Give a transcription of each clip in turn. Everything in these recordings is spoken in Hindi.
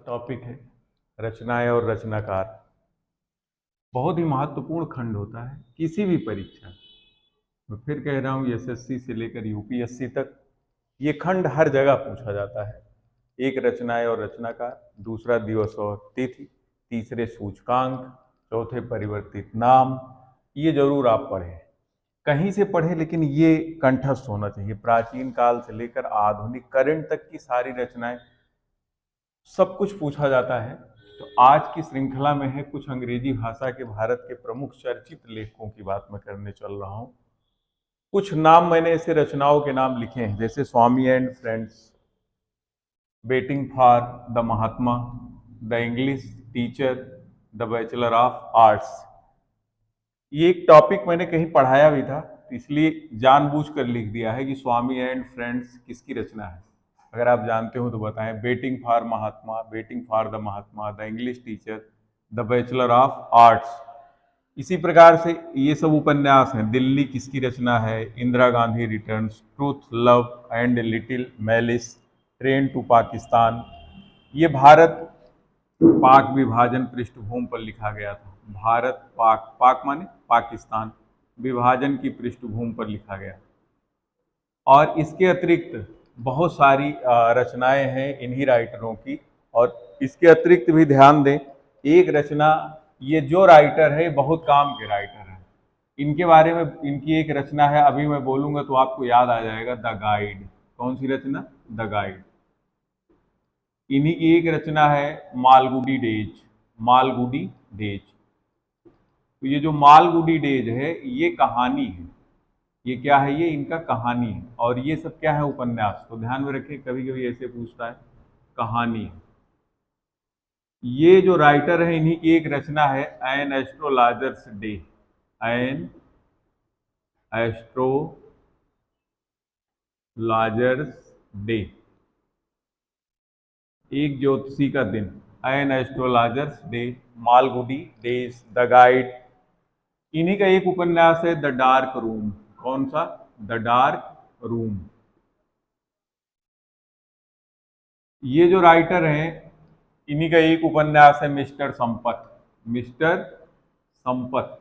टॉपिक है रचनाएं और रचनाकार। बहुत ही महत्वपूर्ण खंड होता है किसी भी परीक्षा। मैं फिर कह रहा हूँ एसएससी से लेकर यूपीएससी तक ये खंड हर जगह पूछा जाता है। एक रचनाएं और रचनाकार, दूसरा दिवस और तिथि, तीसरे सूचकांक, चौथे परिवर्तित नाम। ये जरूर आप पढ़ें, कहीं से पढ़ें, लेकिन ये कंठस्थ होना चाहिए। प्राचीन काल से लेकर आधुनिक करंट तक की सारी रचनाएं, सब कुछ पूछा जाता है। तो आज की श्रृंखला में है कुछ अंग्रेजी भाषा के भारत के प्रमुख चर्चित लेखकों की बात मैं करने चल रहा हूँ। कुछ नाम मैंने ऐसे रचनाओं के नाम लिखे हैं, जैसे Swami and friends, waiting for the Mahatma, the English teacher, the bachelor of arts. ये एक टॉपिक मैंने कहीं पढ़ाया भी था, इसलिए जानबूझकर लिख दिया है कि स्वामी एंड फ्रेंड्स किसकी रचना है। अगर आप जानते हो तो बताएं। Waiting for Mahatma, waiting for the Mahatma, the English teacher, the bachelor of arts. इसी प्रकार से ये सब उपन्यास हैं। दिल्ली किसकी रचना है? Indira Gandhi returns, truth, love and little malice, train to Pakistan. ये भारत पाक विभाजन पृष्ठभूमि पर लिखा गया था। भारत पाक, पाक माने पाकिस्तान, विभाजन की पृष्ठभूमि पर लिखा गया। और इसके अतिरिक्त बहुत सारी रचनाएं हैं इन्हीं राइटरों की। और इसके अतिरिक्त भी ध्यान दें, एक रचना, ये जो राइटर है बहुत काम के राइटर हैं। इनके बारे में, इनकी एक रचना है, अभी मैं बोलूंगा तो आपको याद आ जाएगा, द गाइड। कौन सी रचना? The guide. इन्हीं की एक रचना है मालगुडी डेज, मालगुडी डेज। तो ये जो मालगुडी डेज है ये कहानी है। ये क्या है? ये इनका कहानी है। और ये सब क्या है? उपन्यास। तो ध्यान में रखें, कभी कभी ऐसे पूछता है, कहानी है। ये जो राइटर है इन्हीं की एक रचना है an astrologer's day, an astrologer's day, एक ज्योतिषी का दिन, an astrologer's day, Malgudi days, the guide. इन्हीं का एक उपन्यास है द डार्क रूम। कौन सा? The dark room. ये जो राइटर हैं इन्हीं का एक उपन्यास है मिस्टर संपत, मिस्टर संपत।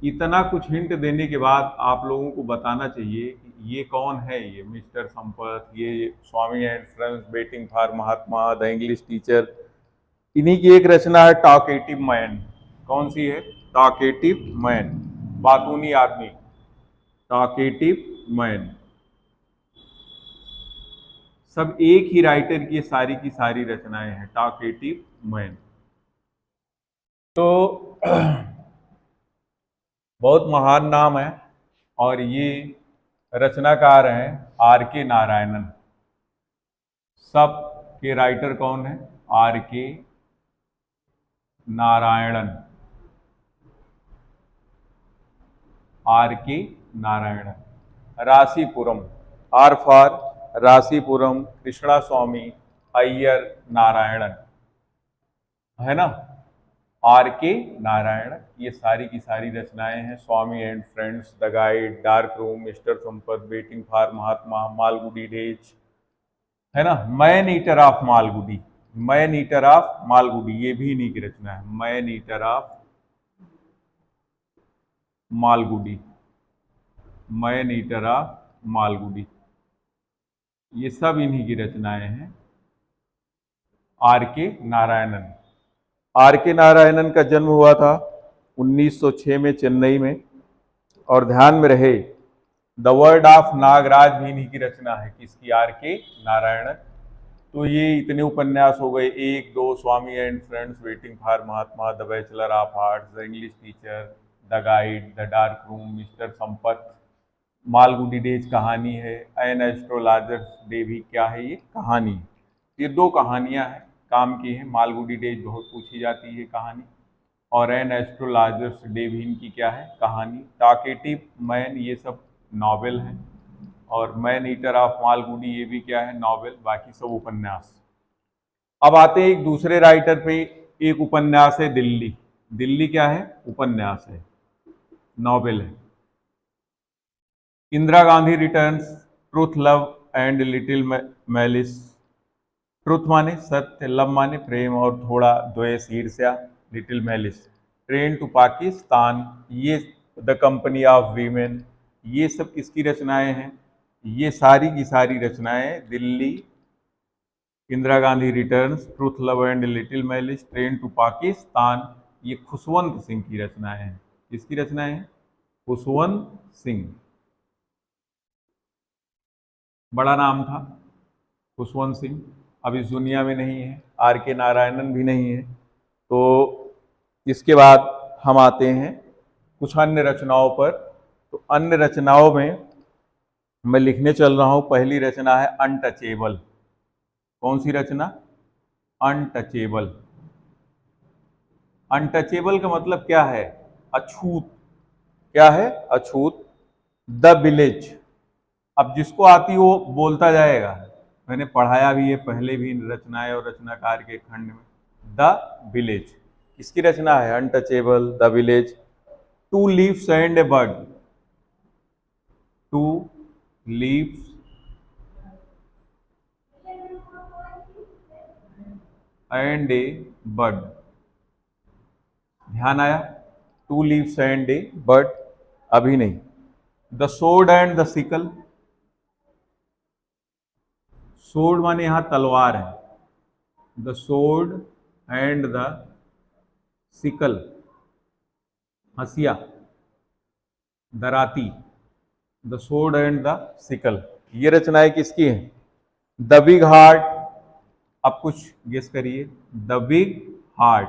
इतना कुछ हिंट देने के बाद आप लोगों को बताना चाहिए कि ये कौन है। ये मिस्टर संपत, ये Swami and friends, waiting for Mahatma, the English teacher. इन्हीं की एक रचना है टॉकेटिव मैन। कौन सी है? टॉकेटिव मैन, बातूनी आदमी, टॉकेटिव मैन। सब एक ही राइटर की सारी रचनाएं हैं, टॉकेटिव मैन। तो बहुत महान नाम है। और ये रचनाकार हैं आर के नारायणन। सब के राइटर कौन है? आर के नारायणन, आर के नारायणन। रासीपुरम, आर फॉर रासीपुरम, कृष्णा स्वामी अय्यर नारायणन, है ना? आर के नारायण। ये सारी की सारी रचनाएं हैं। Swami and friends, the guide, dark room, mister Sampath, waiting for Mahatma, Malgudi days, है ना? Man eater of Malgudi, man eater of Malgudi, ये भी इन्हीं की रचना है। Man eater of Malgudi, man eater of Malgudi, ये सब इन्हीं की रचनाएं हैं। आर के नारायणन। आर के नारायणन का जन्म हुआ था 1906 में चेन्नई में। और ध्यान में रहे, द वर्ड ऑफ नागराज भी इन्हीं की रचना है। किसकी? आर के नारायणन। तो ये इतने उपन्यास हो गए, एक दो, Swami and friends, waiting for Mahatma, the bachelor of arts, the English teacher, the guide, the dark room, mister Sampath, Malgudi days कहानी है, एन एस्ट्रोलॉजर्स डे भी क्या है? ये कहानी है। ये दो कहानियां हैं, काम की हैं। मालगुडी डेज बहुत पूछी जाती है कहानी, और एन एस्ट्रोलॉजर्स डे भी इनकी क्या है? कहानी। टॉकेटिव मैन, ये सब नॉवेल हैं। और मैन ईटर ऑफ मालगुडी, ये भी क्या है? नॉवेल। बाकी सब उपन्यास। अब आते हैं एक दूसरे राइटर पे। एक उपन्यास है दिल्ली। दिल्ली क्या है? उपन्यास है, नॉवेल है। Indira Gandhi returns, truth, love and little malice, truth माने सत्य, लव माने प्रेम और थोड़ा, द्वेष ईर्ष्या, little malice. Train to Pakistan, ये द कंपनी ऑफ वीमेन, ये सब किसकी रचनाएं हैं? ये सारी की सारी रचनाएं Delhi, Indira Gandhi returns, truth love and little malice, train to Pakistan, ये खुशवंत सिंह की रचनाएं हैं। किसकी रचनाएं हैं? खुशवंत सिंह। बड़ा नाम था खुशवंत सिंह, अब इस दुनिया में नहीं है। आर के नारायणन भी नहीं है। तो इसके बाद हम आते हैं कुछ अन्य रचनाओं पर। तो अन्य रचनाओं में मैं लिखने चल रहा हूं, पहली रचना है अनटचेबल। कौन सी रचना? अनटचेबल। अनटचेबल का मतलब क्या है? अछूत। क्या है? अछूत। द विलेज, अब जिसको आती वो बोलता जाएगा। मैंने पढ़ाया भी है पहले भी रचनाएं और रचनाकार के खंड में। द विलेज किसकी रचना है? Untouchable, the village. Two leaves and a bird, two leaves and a bird. ध्यान आया? Two leaves and a bird, अभी नहीं। The sword and the sickle, sword माने यहां तलवार है। The sword and the sickle, हसिया, दराती। The sword and the sickle, ये रचनाएं किसकी हैं? द बिग हार्ट, अब कुछ गेस करिए। The big heart,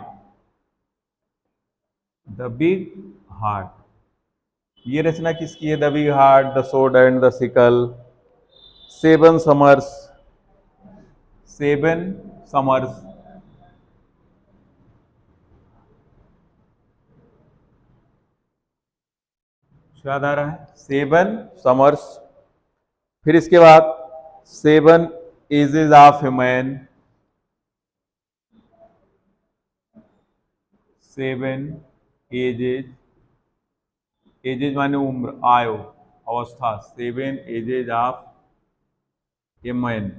the big heart, ये रचना किसकी है? The big heart, the sword and the sickle. Seven summers, seven summers, याद आ रहा है? Seven summers. फिर इसके बाद seven ages of a man, seven ages, ages माने उम्र, आयु, अवस्था। Seven ages of a man.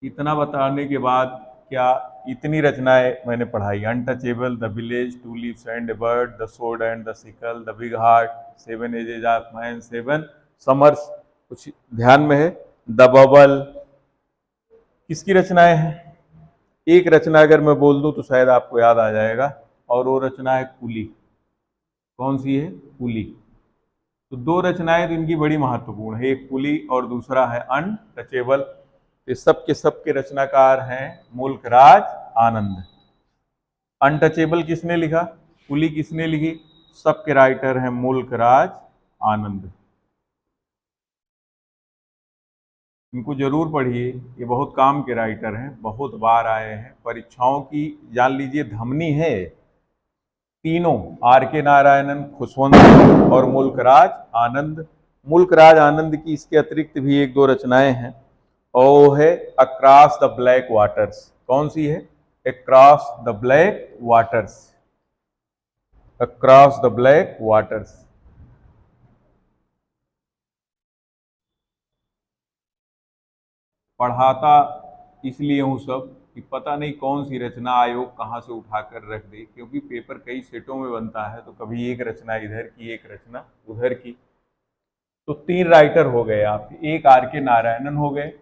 इतना बताने के बाद क्या इतनी रचनाएं मैंने पढ़ाई? Untouchable, the village, two leaves and a bird, the sword and the sickle, the big heart, seven ages of man, seven summers. कुछ ध्यान में है? द बबल किसकी रचनाएं हैं? एक रचना अगर मैं बोल दूं तो शायद आपको याद आ जाएगा, और वो रचना है कुली। कौन सी है? कुली। तो दो रचनाएं तो इनकी बड़ी महत्वपूर्ण है, एक कुली और दूसरा है अनटचेबल। ये सब के रचनाकार हैं मुल्कराज आनंद। अनटचेबल किसने लिखा? कुली किसने लिखी? सबके राइटर हैं मुल्कराज आनंद। इनको जरूर पढ़िए, ये बहुत काम के राइटर हैं, बहुत बार आए हैं परीक्षाओं की। जान लीजिए धमनी है तीनों, आर के नारायणन, खुशवंत और मुल्कराज आनंद। मुल्कराज आनंद की इसके अतिरिक्त भी एक दो रचनाएं हैं, और वो है अक्रॉस द ब्लैक वाटर्स। कौन सी है? Across the black waters, across the black waters. पढ़ाता इसलिए हूं सब कि पता नहीं कौन सी रचना आयोग कहाँ से उठाकर रख दे, क्योंकि पेपर कई सेटों में बनता है, तो कभी एक रचना इधर की, एक रचना उधर की। तो तीन राइटर हो गए आपके, एक आर के नारायणन हो गए,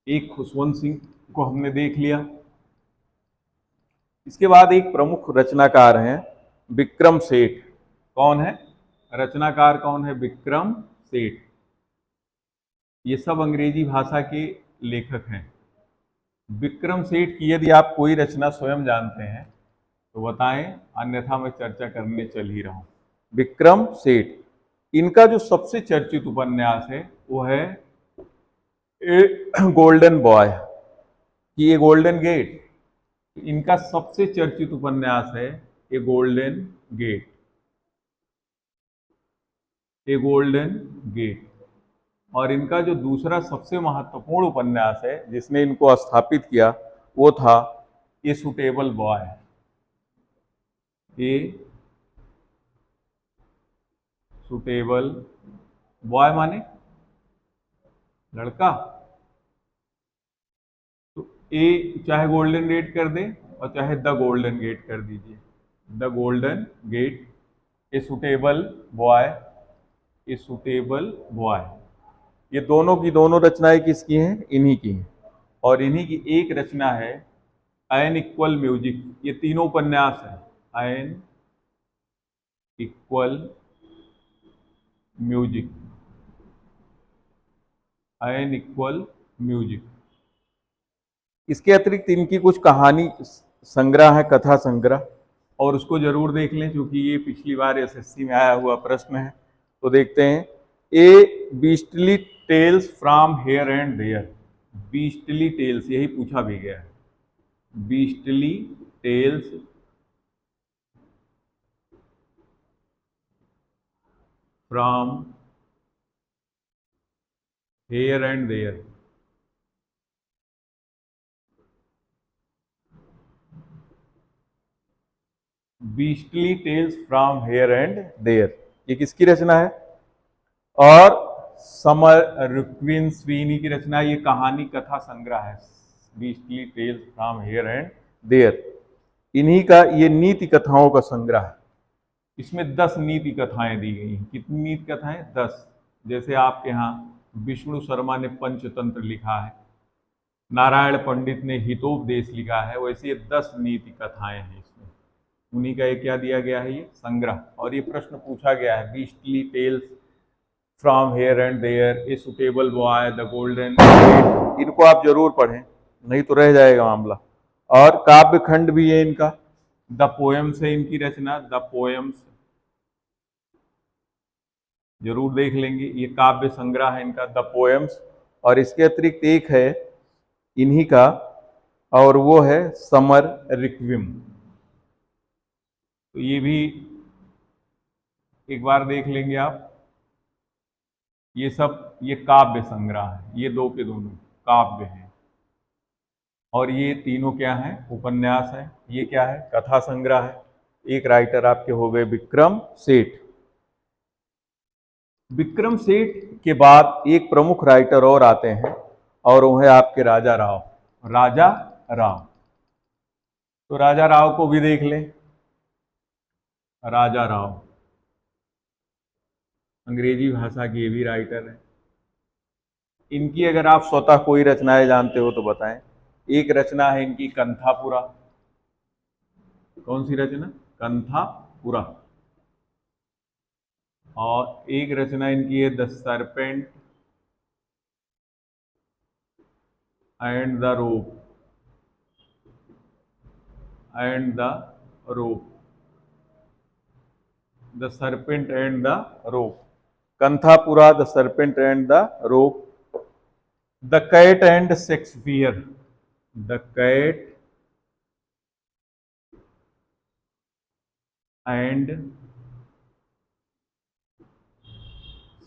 एक खुशवंत सिंह को हमने देख लिया। इसके बाद एक प्रमुख रचनाकार हैं विक्रम सेठ। कौन है रचनाकार? कौन है? विक्रम सेठ। ये सब अंग्रेजी भाषा के लेखक हैं। विक्रम सेठ की यदि आप कोई रचना स्वयं जानते हैं तो बताएं, अन्यथा मैं चर्चा करने चल ही रहा हूं। विक्रम सेठ, इनका जो सबसे चर्चित उपन्यास है वो है ए गोल्डन बॉय, कि ए गोल्डन गेट। इनका सबसे चर्चित उपन्यास है ए गोल्डन गेट, ए गोल्डन गेट। और इनका जो दूसरा सबसे महत्वपूर्ण उपन्यास है जिसने इनको स्थापित किया वो था ए suitable boy. A suitable boy माने लड़का, ए चाहे गोल्डन गेट कर दे और चाहे द गोल्डन गेट कर दीजिए। The golden gate, a suitable boy, a suitable boy. ये दोनों की दोनों रचनाएं किसकी हैं? इन्हीं की हैं। और इन्हीं की एक रचना है एन इक्वल म्यूजिक। ये तीनों उपन्यास है an equal music, an equal music. इसके अतिरिक्त इनकी कुछ कहानी संग्रह है, कथा संग्रह, और उसको जरूर देख लें क्योंकि ये पिछली बार एसएससी में आया हुआ प्रश्न है। तो देखते हैं, a beastly tales from here and there. Beastly tales यही पूछा भी गया है। Beastly tales from here and there. Beastly tales from here and there, ये किसकी रचना है? और समर रुक्विन स्वीनी की रचना। ये कहानी कथा संग्रह है, beastly tales from here and there. इन्हीं का ये नीति कथाओं का संग्रह है। इसमें 10 नीति कथाएं दी गई हैं। कितनी नीति कथाएं? 10। जैसे आपके यहाँ विष्णु शर्मा ने पंचतंत्र लिखा है, नारायण पंडित ने हितोपदेश लिखा है, वैसे ये 10 नीति कथाएं हैं इसमें। उन्हीं का ये क्या दिया गया है? ये संग्रह। और ये प्रश्न पूछा गया है, beastly tales from here and there, a suitable boy, the golden gate. इनको आप जरूर पढ़ें, नहीं तो रह जाएगा मामला। और काव्य खंड भी है इनका, द पोएम्स है इनकी रचना, द पोएम्स जरूर देख लेंगे। ये काव्य संग्रह है इनका, द पोएम्स। और इसके अतिरिक्त एक है इन्हीं का, और वो है समर रिक्विम। तो ये भी एक बार देख लेंगे आप। ये सब ये काव्य संग्रह है, ये दो के दोनों काव्य हैं। और ये तीनों क्या हैं? उपन्यास है। ये क्या है? कथा संग्रह है। एक राइटर आपके हो गए विक्रम सेठ। विक्रम सेठ के बाद एक प्रमुख राइटर और आते हैं, और वो है आपके राजा राव। राजा राव, तो राजा राव को भी देख लें। राजा राव अंग्रेजी भाषा के भी राइटर हैं। इनकी अगर आप स्वतः कोई रचनाएं जानते हो तो बताएं। एक रचना है इनकी कंथापुरा। कौन सी रचना? कंथापुरा। और एक रचना इनकी है the serpent and the rope, and the rope, the serpent and the rope. Kanthapura, the serpent and the rope, the cat and Shakespeare, the cat and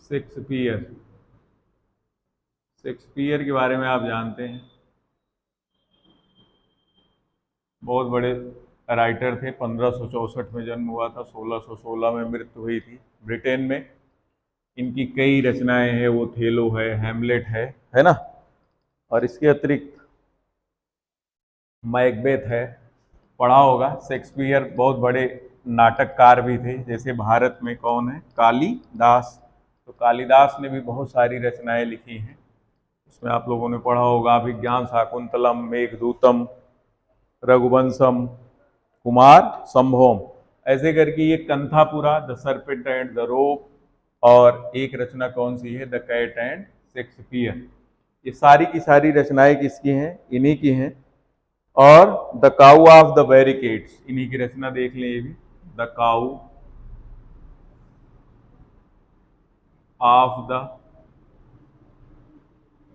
Shakespeare. Shakespeare के बारे में आप जानते हैं, बहुत बड़े राइटर थे। 1564 में जन्म हुआ था, 1616 में मृत्यु हुई थी ब्रिटेन में। इनकी कई रचनाएं हैं, वो थेलो है, हैमलेट है ना। और इसके अतिरिक्त मैकबेथ है, पढ़ा होगा। शेक्सपियर बहुत बड़े नाटककार भी थे। जैसे भारत में कौन है? कालिदास। तो कालिदास ने भी बहुत सारी रचनाएं लिखी हैं। इसमें आप लोगों ने पढ़ा होगा अभिज्ञान शाकुंतलम, मेघदूतम, रघुवंशम, कुमार संभवम। ऐसे करके ये Kanthapura, the serpent and the rope, और एक रचना कौन सी है? The cat and Shakespeare. ये सारी की सारी रचनाएं किसकी हैं? इन्हीं की हैं। और the cow of the barricades, इन्हीं की रचना देख लें ये भी। The cow of the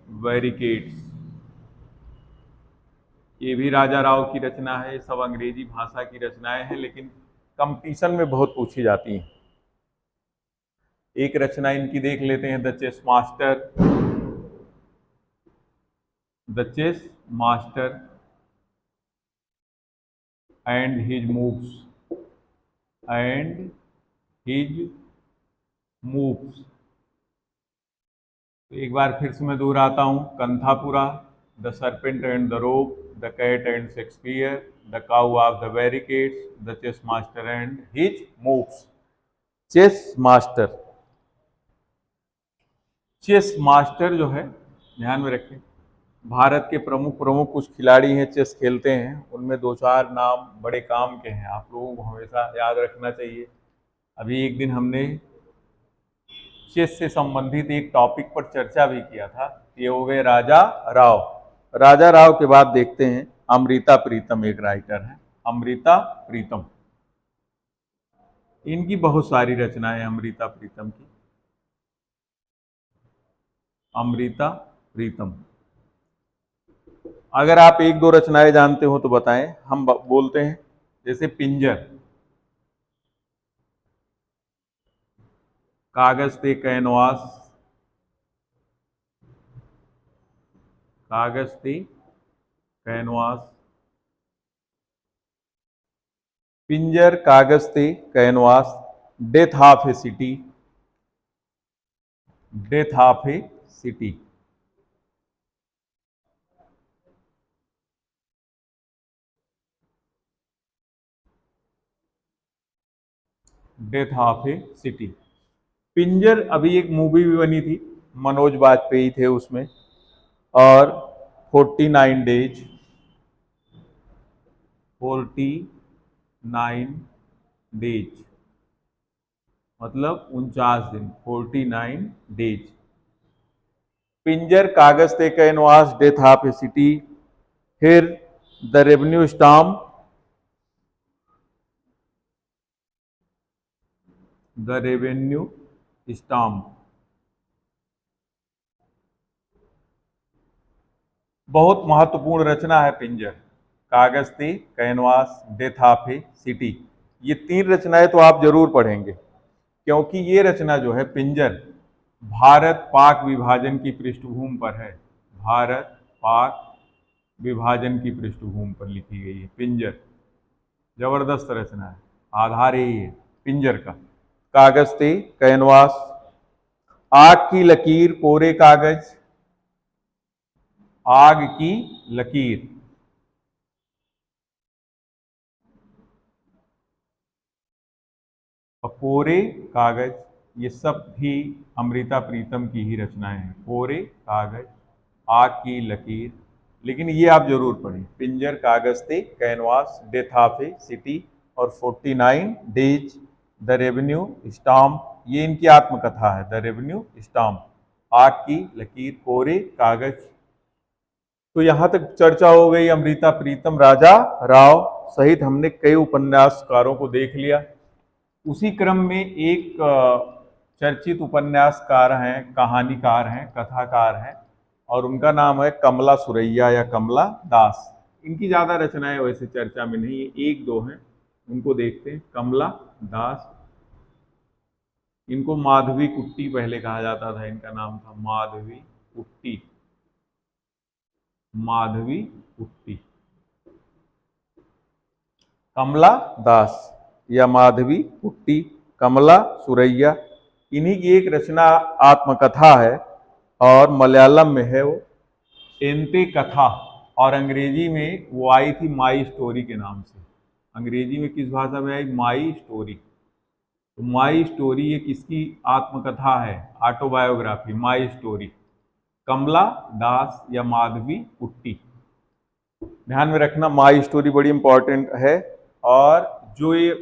barricades, ये भी राजा राव की रचना है। सब अंग्रेजी भाषा की रचनाएं हैं, लेकिन कंपटीशन में बहुत पूछी जाती हैं। एक रचना इनकी देख लेते हैं, the chess master, the chess master and his moves, and his moves. तो एक बार फिर से मैं दोहराता हूं, Kanthapura, the serpent and the rope, the cat and Shakespeare, the cow of the barricades, the chess master and his moves. Chess master, chess master जो है, ध्यान में रखें, भारत के प्रमुख प्रमुख कुछ खिलाड़ी हैं, चेस खेलते हैं, उनमें दो चार नाम बड़े काम के हैं, आप लोगों को हमेशा याद रखना चाहिए। अभी एक दिन हमने चेस से संबंधित एक टॉपिक पर चर्चा भी किया था, ये हो गए राजा राव। राजा राव के बाद देखते हैं अमृता प्रीतम, एक राइटर है, अमृता प्रीतम। इनकी बहुत सारी रचनाएं अमृता प्रीतम की। अमृता प्रीतम, अगर आप एक दो रचनाएं जानते हो तो बताएं, हम बोलते हैं जैसे पिंजर, कागज ते कैनवास, कागज te canvas, Pinjar, Kagaz te canvas, death of a city, death of a city, death of a city. Pinjar, अभी एक मूवी भी बनी थी, मनोज वाजपेयी थे उसमें, और 49 डेज, 49 डेज मतलब 49 दिन, 49 days. Pinjar, Kagaz te canvas, death of a city. फिर the revenue stamp, the revenue stamp, बहुत महत्वपूर्ण रचना है Pinjar, Kagaz te canvas, death of a city. ये तीन रचनाएं तो आप जरूर पढ़ेंगे, क्योंकि ये रचना जो है पिंजर, भारत पाक विभाजन की पृष्ठभूमि पर है, भारत पाक विभाजन की पृष्ठभूमि पर लिखी गई है पिंजर। जबरदस्त रचना है, आधार यही है पिंजर का। कागज ते कैनवास, आग की लकीर, कोरे कागज, आग की लकीर, कोरे कागज, ये सब भी अमृता प्रीतम की ही रचनाएं हैं। कोरे कागज, आग की लकीर, लेकिन ये आप जरूर पढ़ें, पिंजर, Kagaz te canvas, death of a city और 49 डेज, द रेवेन्यू स्टाम्प, ये इनकी आत्मकथा है, द रेवेन्यू स्टाम्प, आग की लकीर, कोरे कागज। तो यहां तक चर्चा हो गई अमृता प्रीतम, राजा राव सहित हमने कई उपन्यासकारों को देख लिया। उसी क्रम में एक चर्चित उपन्यासकार हैं, कहानीकार हैं, कथाकार हैं, और उनका नाम है कमला सुरैया या कमला दास। इनकी ज़्यादा रचनाएं वैसे चर्चा में नहीं है, एक दो हैं, उनको देखते हैं। कमला दास, इनको माधवी कुट्टी पहले कहा जाता था, इनका नाम था माधवी कुट्टी, माधवी कुट्टी, कमला दास या माधवी कुट्टी, कमला सुरैया, इन्हीं की एक रचना आत्मकथा है, और मलयालम में है वो एंते कथा, और अंग्रेजी में वो आई थी माई स्टोरी के नाम से। अंग्रेजी में किस भाषा में आई? My story. तो माई स्टोरी ये किसकी आत्मकथा है? ऑटोबायोग्राफी, माई स्टोरी, कमला दास या माधवी कुट्टी। ध्यान में रखना, माई स्टोरी बड़ी इंपॉर्टेंट है। और जो ये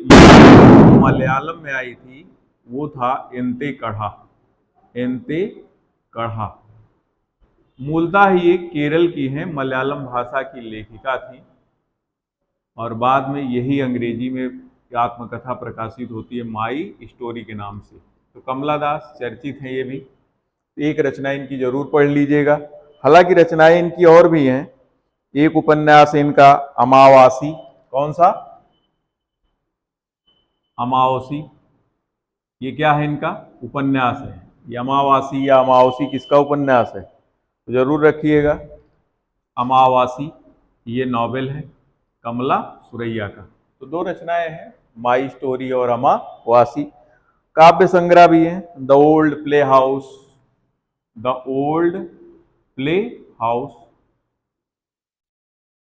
मलयालम में आई थी वो था एंते कढ़ा, एंते कढ़ा। मूलतः ये केरल की हैं, मलयालम भाषा की लेखिका थी, और बाद में यही अंग्रेजी में आत्मकथा प्रकाशित होती है माई स्टोरी के नाम से। तो कमला दास चर्चित हैं ये भी, एक रचना इनकी जरूर पढ़ लीजिएगा। हालांकि रचनाएं इनकी और भी हैं, एक उपन्यास इनका अमावासी, कौन सा? अमावासी, ये क्या है? इनका उपन्यास है। ये अमावासी या अमावासी किसका उपन्यास है? तो जरूर रखिएगा, अमावासी ये नॉवेल है कमला सुरैया का। तो दो रचनाएं हैं, माई स्टोरी और अमावासी। काव्य संग्रह भी है, the old play house, the old play house,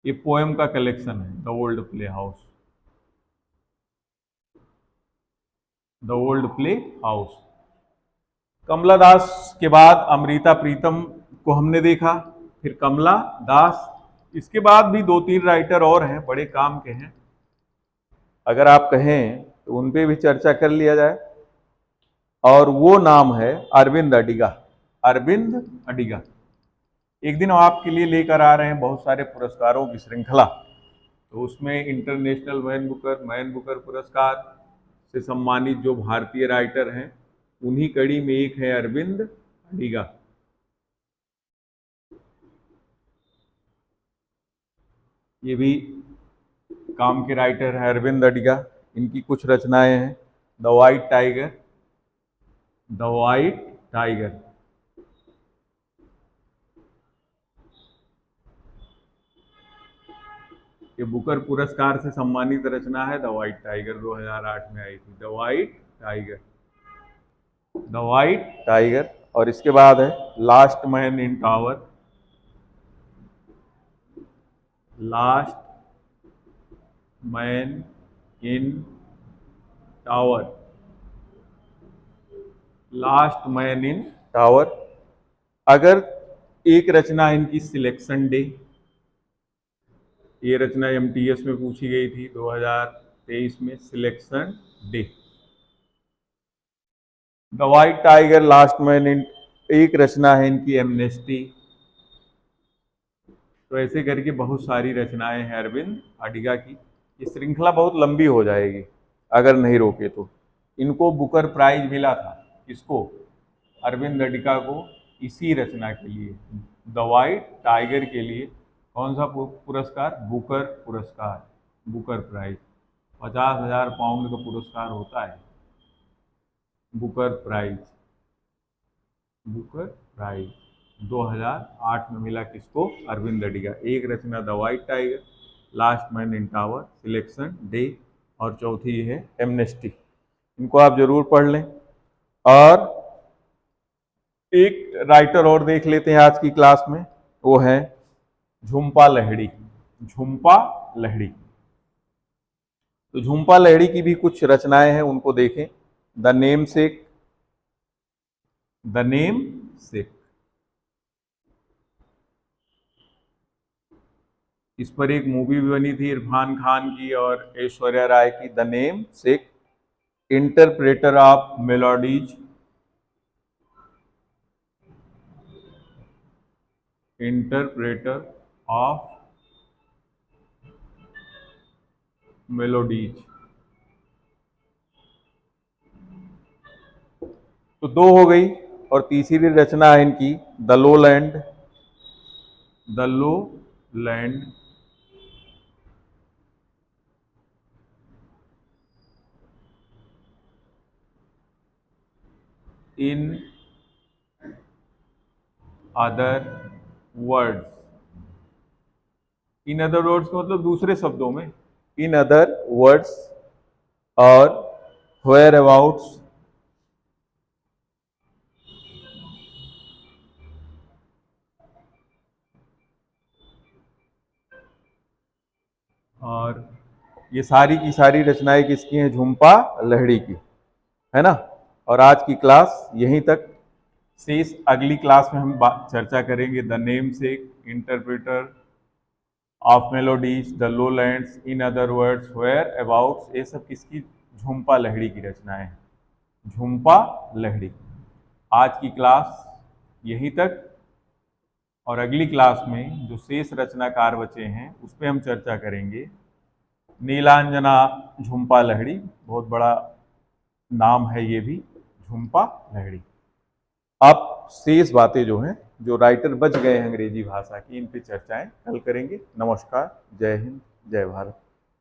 ये पोएम का कलेक्शन है, the old play house. The old play house. Kamala Das के बाद अमृता प्रीतम को हमने देखा, फिर कमला दास। इसके बाद भी दो तीन राइटर और हैं, बड़े काम के हैं, अगर आप कहें तो उन पे भी चर्चा कर लिया जाए। और वो नाम है अरविंद अडिगा। अरविंद अडिगा। एक दिन हम आपके लिए लेकर आ रहे हैं बहुत सारे पुरस्कारों की श्रृंखला। तो उसमें इंटरनेशनल मैन बुकर पुरस्कार से सम्मानित जो भारतीय राइटर हैं, उन्हीं कड़ी में एक है अरविंद अडिगा। ये भी काम के राइटर हैं अरविंद अडिगा। इनकी कुछ रचनाएं हैं, the white tiger. The white tiger. ये बुकर पुरस्कार से सम्मानित रचना है, द वाइट टाइगर, 2008 में आई थी। The white tiger. The white tiger. और इसके बाद है last man in tower. Last man in tower. Last man in tower. अगर एक रचना इनकी सिलेक्शन डे, ये रचना एमटीएस में पूछी गई थी 2023 में, selection day. The white tiger, last man इन। एक रचना है इनकी एमनेस्टी। तो ऐसे करके बहुत सारी रचनाएं हैं अरविंद अडिगा की। ये श्रृंखला बहुत लंबी हो जाएगी अगर नहीं रोके तो। इनको बुकर प्राइज मिला था, किसको? अरविंद अडिगा को, इसी रचना के लिए, द वाइट टाइगर के लिए। कौन सा पुरस्कार? बुकर पुरस्कार, बुकर प्राइज। 50,000 पाउंड का पुरस्कार होता है बुकर प्राइज। बुकर प्राइज 2008 में मिला किसको? अरविंद अडिगा। एक रचना the white tiger, last man in tower, selection day, और चौथी है एमनेस्टी। इनको आप जरूर पढ़ लें। और एक राइटर और देख लेते हैं आज की क्लास में, वो है झुम्पा लाहिड़ी। झुम्पा लाहिड़ी। तो झुम्पा लाहिड़ी की भी कुछ रचनाएं हैं, उनको देखें। The name sec. The name सेक। इस पर एक मूवी भी बनी थी इरफान खान की और ऐश्वर्या राय की, the namesake. Interpreter of melodies. Interpreter of melodies. तो दो हो गई। और तीसरी रचना है इनकी the low land. The low land. In other words. In other words का मतलब दूसरे शब्दों में, इन अदर वर्ड्स। और वेयर अबाउट्स। और ये सारी की सारी रचनाएं किसकी हैं? झुम्पा लाहिड़ी की, है ना। और आज की क्लास यहीं तक। शेष अगली क्लास में हम चर्चा करेंगे the namesake, interpreter of melodies, the lowlands, in other words, whereabouts. ये सब किसकी? झुम्पा लाहिड़ी की रचनाएं हैं। झुम्पा लाहिड़ी। आज की क्लास यहीं तक। और अगली क्लास में जो शेष रचनाकार बचे हैं उस पर हम चर्चा करेंगे। नीलांजना झुम्पा लाहिड़ी, बहुत बड़ा नाम है ये भी, झुम्पा लाहिड़ी। अब शेष बातें जो हैं, जो राइटर बच गए हैं अंग्रेजी भाषा की, इन पे चर्चाएं कल करेंगे। नमस्कार, जय हिंद, जय भारत।